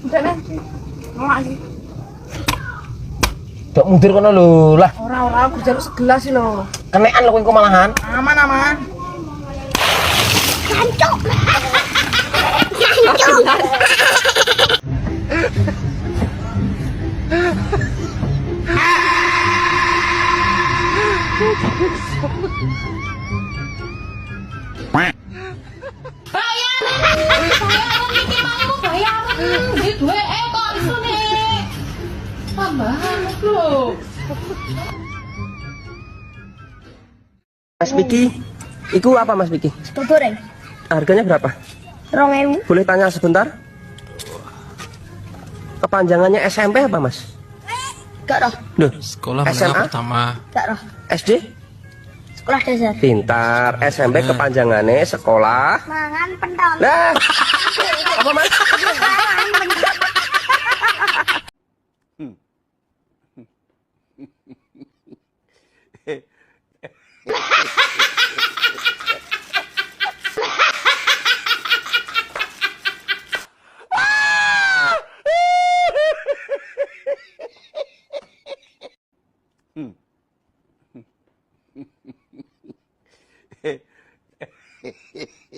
Udah nih. Nolak sih. Dok mundur kono lho lah. Ora aku jaluk segelas sih lho. Kenekan lho kowe engko malahan. Aman. Jancuk. Mas Piki, iku apa Mas Piki? Sego goreng. Harganya berapa? 2.000. Boleh tanya sebentar? Kepanjangannya SMP apa Mas? Gak roh. Loh, Sekolah SMA? menengah pertama. Gak roh. SD? Sekolah dasar. Pintar. SMP kepanjangannya sekolah. Mangan pentol. Nah, apa Mas? Mangan pentol. Hehehe